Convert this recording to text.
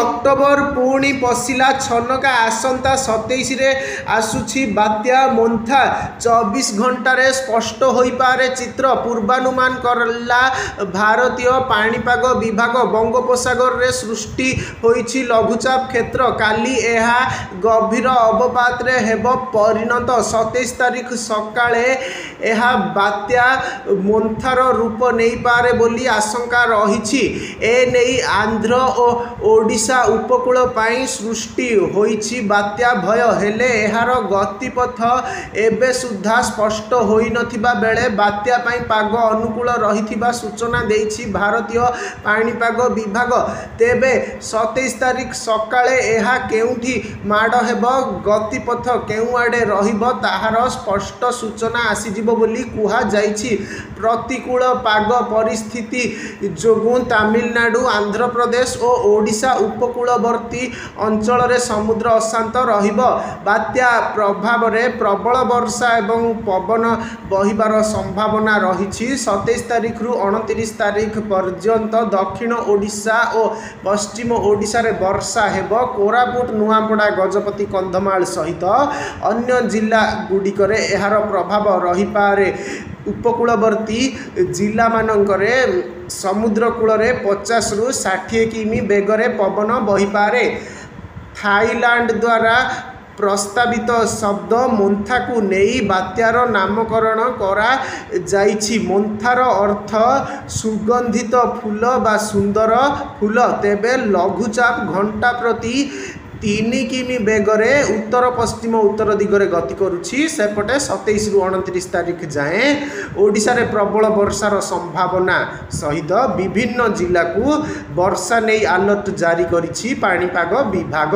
October पुणी पशिला छनका आसंता 27 रे आसुछि बात्या Montha 24 घंटे स्पष्ट हो पारे चित्र पूर्वानुमान करला भारतीय पाणीपाग विभाग बंगोपसागर रे सृष्टि होइछि लघुचाप क्षेत्र काली एहा गभीर अवपात रे हेब परिणत 27 तारिख सकाळे एहा बात्या मोन्थार रूप नहीं पारे बोली आशंका रही ए नहीं आंध्र और ओडिशा उपकूल पाई सृष्टि होइछि बात्या भय हेले एहार गतिपथ एबे सुद्धा स्पष्ट होई नथिबा बेले बात्या पाई पाग अनुकूल रहिथिबा सूचना देइछि भारतीय पाणीपाग विभाग तेबे 27 तारिख सकाळे एहा केउठी माड हेब गतिपथ केउ आडे रहिबो ताहार स्पष्ट सूचना आसीजिबो बोली कुहा जाइछि प्रतिकूल पाग परिस्थिति जोगु तमिलनाडु आंध्र प्रदेश और ओडिशा उपकूलवर्ती अंचल रे समुद्र अशांत रहिबो बात्या प्रभाव रे प्रबल वर्षा एवं पवन बहिबार संभावना रही 27 तारिख रु 29 तारिख पर्यंत दक्षिण ओडिशा और पश्चिम ओडिशा रे वर्षा हेबो कोरापुट नुआपड़ा गजपति कंधमाल सहित अन्य जिला गुड़िकरे एहार प्रभाव रही पारे उपकूलवर्ती जिला मानकरे समुद्र कूल 50 रु 60 किमी बेगरे पवन बहिपारे थाईलैंड द्वारा प्रस्तावित शब्द मोन्था को नहीं बात्यार नामकरण करा जाइछि मोन्थार अर्थ सुगंधित फूल बा सुंदर फूल तेबे लघुचाप घंटा प्रति 3 किमी बेगरे उत्तर पश्चिम उत्तर दिगरे गति करुछि सेपटे 27 रु 29 तारिख जाए ओडिशा रे प्रबल वर्षार संभावना सहित विभिन्न जिला को वर्षा नहीं अलर्ट जारी करिछि पाणीपाग विभाग।